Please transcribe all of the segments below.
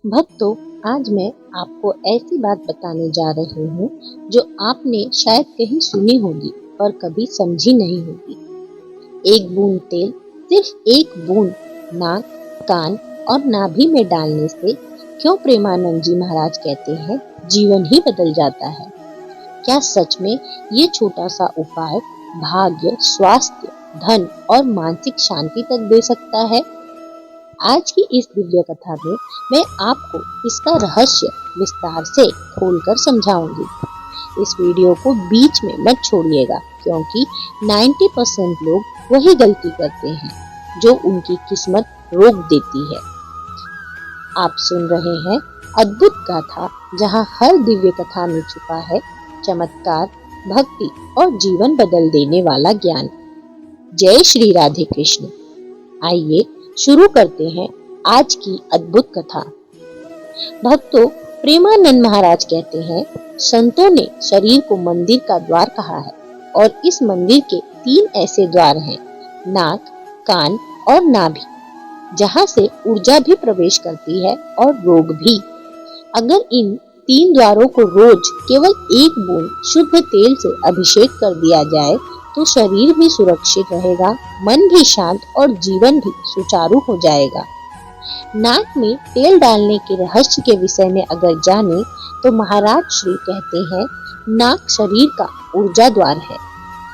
भक्तों, आज मैं आपको ऐसी बात बताने जा रही हूँ जो आपने शायद कहीं सुनी होगी पर कभी समझी नहीं होगी। एक बूंद तेल, सिर्फ एक बूंद नाक, कान और नाभि में डालने से क्यों प्रेमानंद जी महाराज कहते हैं जीवन ही बदल जाता है। क्या सच में ये छोटा सा उपाय भाग्य, स्वास्थ्य, धन और मानसिक शांति तक दे सकता है? आज की इस दिव्य कथा में मैं आपको इसका रहस्य विस्तार से खोलकर समझाऊंगी। इस वीडियो को बीच में मत छोड़िएगा, क्योंकि 90% लोग वही गलती करते हैं जो उनकी किस्मत रोक देती है। आप सुन रहे हैं अद्भुत गाथा, जहां हर दिव्य कथा में छुपा है चमत्कार, भक्ति और जीवन बदल देने वाला ज्ञान। जय श्री राधे कृष्ण। आइए शुरू करते हैं आज की अद्भुत कथा। भक्तों, प्रेमानंद महाराज कहते हैं, संतों ने शरीर को मंदिर का द्वार कहा है और इस मंदिर के 3 ऐसे द्वार हैं, नाक, कान और नाभि, जहां से ऊर्जा भी प्रवेश करती है और रोग भी। अगर इन 3 द्वारों को रोज केवल 1 बूंद शुद्ध तेल से अभिषेक कर दिया जाए तो शरीर भी सुरक्षित रहेगा, मन भी शांत और जीवन भी सुचारू हो जाएगा। नाक में तेल डालने के रहस्य के विषय में अगर जाने तो महाराज श्री कहते हैं, नाक शरीर का ऊर्जा द्वार है।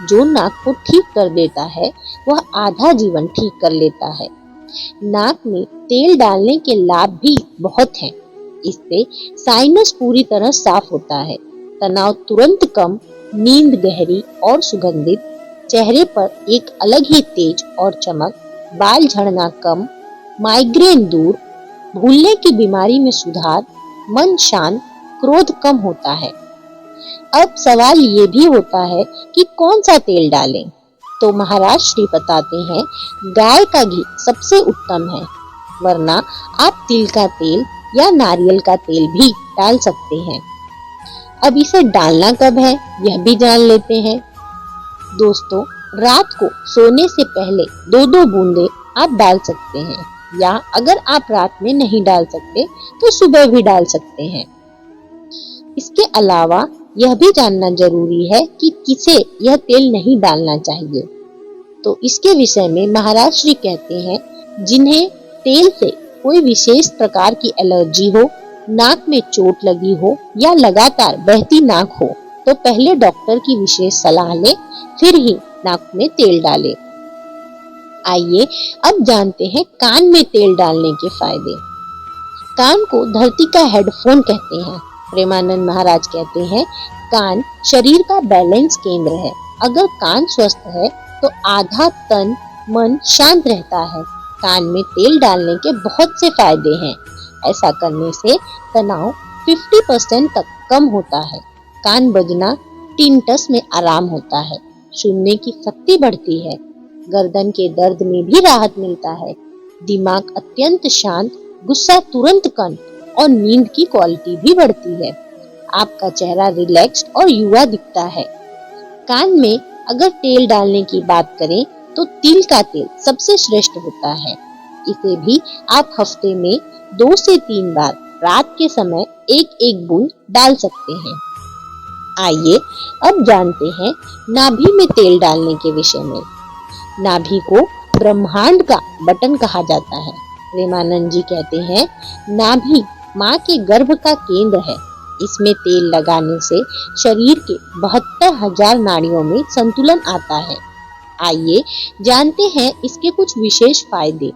जो नाक को ठीक कर देता है वह आधा जीवन ठीक कर लेता है। नाक में तेल डालने के लाभ भी बहुत हैं। इससे साइनस पूरी तरह साफ होता है, तनाव तुरंत कम, नींद गहरी और सुगंधित, चेहरे पर एक अलग ही तेज और चमक, बाल झड़ना कम, माइग्रेन दूर, भूलने की बीमारी में सुधार, मन शांत, क्रोध कम होता है। अब सवाल ये भी होता है कि कौन सा तेल डालें? तो महाराज श्री बताते हैं, गाय का घी सबसे उत्तम है, वरना आप तिल का तेल या नारियल का तेल भी डाल सकते हैं। अब इसे डालना कब है यह भी जान लेते हैं। दोस्तों, रात को सोने से पहले 2-2 बूंदे आप डाल सकते हैं, या अगर आप रात में नहीं डाल सकते तो सुबह भी डाल सकते हैं। इसके अलावा यह भी जानना जरूरी है कि किसे यह तेल नहीं डालना चाहिए। तो इसके विषय में महाराज श्री कहते हैं, जिन्हें तेल से कोई विशेष प्रकार की एलर्जी हो, नाक में चोट लगी हो या लगातार बहती नाक हो तो पहले डॉक्टर की विशेष सलाह लें, फिर ही नाक में तेल डालें। आइए अब जानते हैं कान में तेल डालने के फायदे। कान को धरती का हेडफोन कहते हैं। प्रेमानंद महाराज कहते हैं, कान शरीर का बैलेंस केंद्र है। अगर कान स्वस्थ है तो आधा तन मन शांत रहता है। कान में तेल डालने के बहुत से फायदे हैं। ऐसा करने से तनाव 50% तक कम होता है, कान बजना टिंटस में आराम होता है, सुनने की शक्ति बढ़ती है, गर्दन के दर्द में भी राहत मिलता है, दिमाग अत्यंत शांत, गुस्सा तुरंत कम और नींद की क्वालिटी भी बढ़ती है। आपका चेहरा रिलैक्स्ड और युवा दिखता है। कान में अगर तेल डालने की बात करें तो तिल का तेल सबसे श्रेष्ठ होता है। इसे भी आप हफ्ते में 2 से 3 बार रात के समय 1-1 बूंद डाल सकते हैं। आइए अब जानते हैं नाभि में तेल डालने के विषय में। नाभि को ब्रह्मांड का बटन कहा जाता है। प्रेमानंद जी कहते हैं, नाभि माँ के गर्भ का केंद्र है। इसमें तेल लगाने से शरीर के 72,000 नाड़ियों में संतुलन आता है। आइए जानते हैं इसके कुछ विशेष फायदे।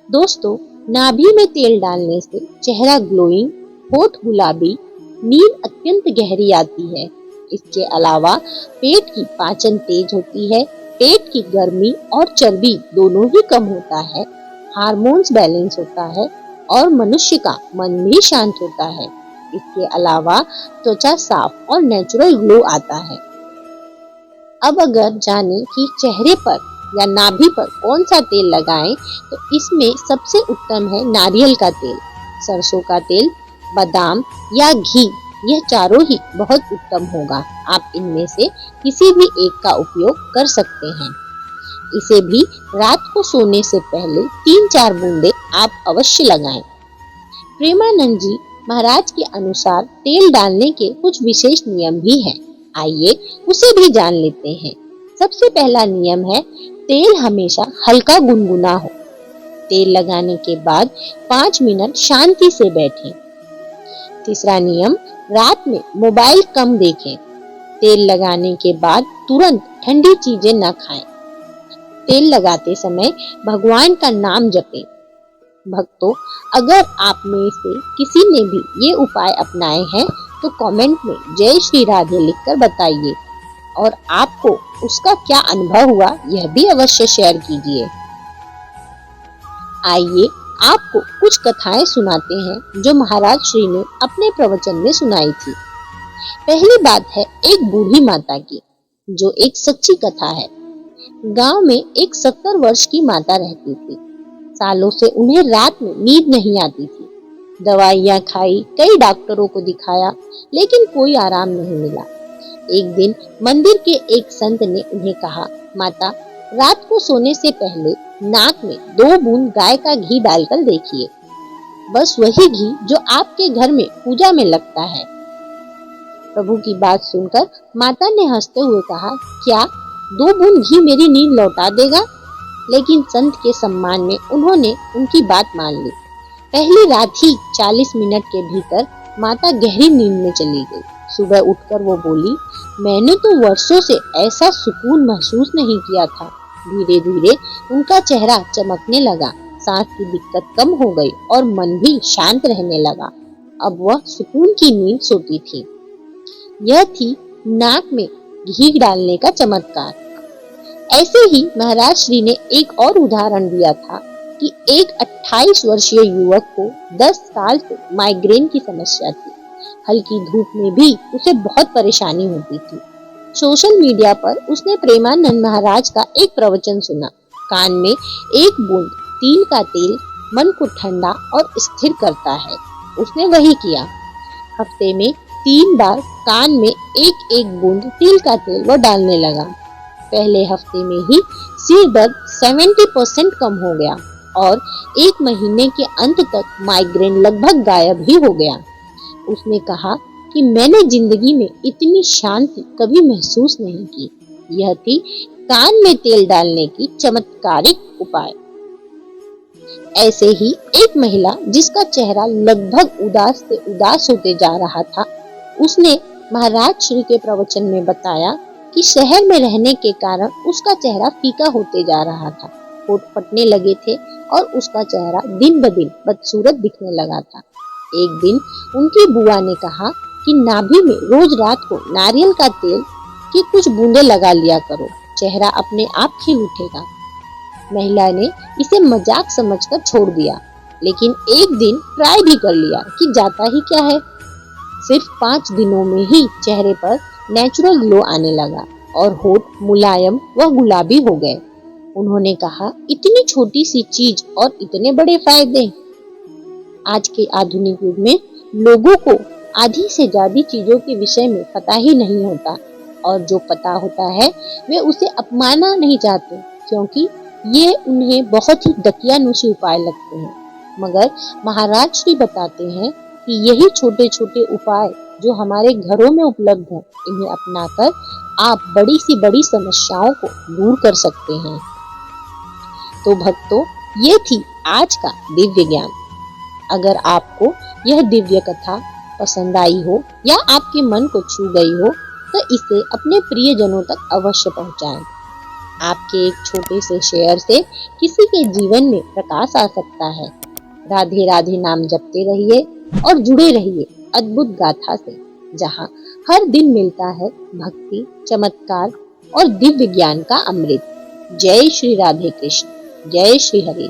दोस्तों, नाभि में तेल डालने से चेहरा ग्लोइंग, होठ गुलाबी, नींद अत्यंत गहरी आती है। इसके अलावा पेट की पाचन तेज होती है, पेट की गर्मी और चर्बी दोनों ही कम होता है, हार्मोन्स बैलेंस होता है और मनुष्य का मन भी शांत होता है। इसके अलावा त्वचा साफ और नेचुरल ग्लो आता है। अब अगर जाने कि चेहरे पर या नाभि पर कौन सा तेल लगाएं, तो इसमें सबसे उत्तम है नारियल का तेल, सरसों का तेल, बादाम या घी, यह चारों ही बहुत उत्तम होगा। आप इनमें से किसी भी एक का उपयोग कर सकते हैं। इसे भी रात को सोने से पहले 3-4 बूंदे आप अवश्य लगाएं। प्रेमानंद जी महाराज के अनुसार तेल डालने के कुछ विशेष नियम भी हैं। आइए उसे भी जान लेते हैं। सबसे पहला नियम है, तेल हमेशा हल्का गुनगुना हो। तेल लगाने के बाद 5 मिनट शांति से बैठें। तीसरा नियम, रात में मोबाइल कम देखें। तेल लगाने के बाद तुरंत ठंडी चीजें न खाएं। तेल लगाते समय भगवान का नाम जपें। भक्तों, अगर आप में से किसी ने भी ये उपाय अपनाए हैं तो कमेंट में जय श्री राधे लिखकर बताइए और आपको उसका क्या अनुभव हुआ यह भी अवश्य शेयर कीजिए। आइए आपको कुछ कथाएं सुनाते हैं जो महाराज श्री ने अपने प्रवचन में सुनाई थी। पहली बात है एक बूढ़ी माता की, जो एक सच्ची कथा है। गांव में एक 70 वर्ष की माता रहती थी। सालों से उन्हें रात में नींद नहीं आती थी। दवाइयां खाई, कई डॉक्टरों को दिखाया, लेकिन कोई आराम नहीं मिला। एक दिन मंदिर के एक संत ने उन्हें कहा, माता, रात को सोने से पहले नाक में 2 बूंद गाय का घी डालकर देखिए। बस वही घी जो आपके घर में पूजा में लगता है। प्रभु की बात सुनकर माता ने हंसते हुए कहा, क्या 2 बूंद घी मेरी नींद लौटा देगा? लेकिन संत के सम्मान में उन्होंने उनकी बात मान ली। पहली रात ही 40 मिनट के भीतर माता गहरी नींद में चली गई। सुबह उठकर वो बोली, मैंने तो वर्षों से ऐसा सुकून महसूस नहीं किया था। धीरे धीरे उनका चेहरा चमकने लगा, सांस की दिक्कत कम हो गई और मन भी शांत रहने लगा। अब वह सुकून की नींद सोती थी। यह थी नाक में घी डालने का चमत्कार। ऐसे ही महाराज श्री ने एक और उदाहरण दिया था कि एक 28 वर्षीय युवक को 10 साल से माइग्रेन की समस्या थी। हल्की धूप में भी उसे बहुत परेशानी होती थी। सोशल मीडिया पर उसने प्रेमानंद महाराज का एक प्रवचन सुना। कान में 1 बूंद तिल का तेल मन को ठंडा और स्थिर करता है। उसने वही किया। हफ्ते में 3 बार कान में 1-1 बूंद तिल का तेल वो डालने लगा। पहले हफ्ते में ही सिर दर्द 70% कम हो गया और 1 महीने के अंत तक माइग्रेन लगभग गायब ही हो गया। उसने कहा कि मैंने जिंदगी में इतनी शांति कभी महसूस नहीं की। यह थी कान में तेल डालने की चमत्कारिक उपाय। ऐसे ही एक महिला जिसका चेहरा लगभग उदास से उदास होते जा रहा था, उसने महाराज श्री के प्रवचन में बताया कि शहर में रहने के कारण उसका चेहरा फीका होते जा रहा था, होठ फटने लगे थे और उसका चेहरा दिन ब दिन बदसूरत दिखने लगा था। एक दिन उनकी बुआ ने कहा कि नाभि में रोज रात को नारियल का तेल की कुछ बूंदे लगा लिया करो, चेहरा अपने आप खिल उठेगा। महिला ने इसे मजाक समझकर छोड़ दिया, लेकिन एक दिन ट्राई भी कर लिया कि जाता ही क्या है। सिर्फ 5 दिनों में ही चेहरे पर नेचुरल ग्लो आने लगा और होठ मुलायम व गुलाबी हो गए। उन्होंने कहा, इतनी छोटी सी चीज और इतने बड़े फायदे। आज के आधुनिक युग में लोगों को आधी से ज्यादा चीजों के विषय में पता ही नहीं होता और जो पता होता है वे उसे अपनाना नहीं चाहते, क्योंकि ये उन्हें बहुत ही दकियानुसी उपाय लगते हैं। मगर महाराज श्री बताते हैं कि यही छोटे छोटे उपाय जो हमारे घरों में उपलब्ध हैं, इन्हें अपनाकर आप बड़ी सी बड़ी समस्याओं को दूर कर सकते हैं। तो भक्तों, ये थी आज का दिव्य ज्ञान। अगर आपको यह दिव्य कथा पसंद आई हो या आपके मन को छू गई हो तो इसे अपने प्रियजनों तक अवश्य पहुंचाएं। आपके एक छोटे से शेयर से किसी के जीवन में प्रकाश आ सकता है। राधे राधे नाम जपते रहिए और जुड़े रहिए अद्भुत गाथा से, जहां हर दिन मिलता है भक्ति, चमत्कार और दिव्य ज्ञान का अमृत। जय श्री राधे कृष्ण, जय श्री हरि।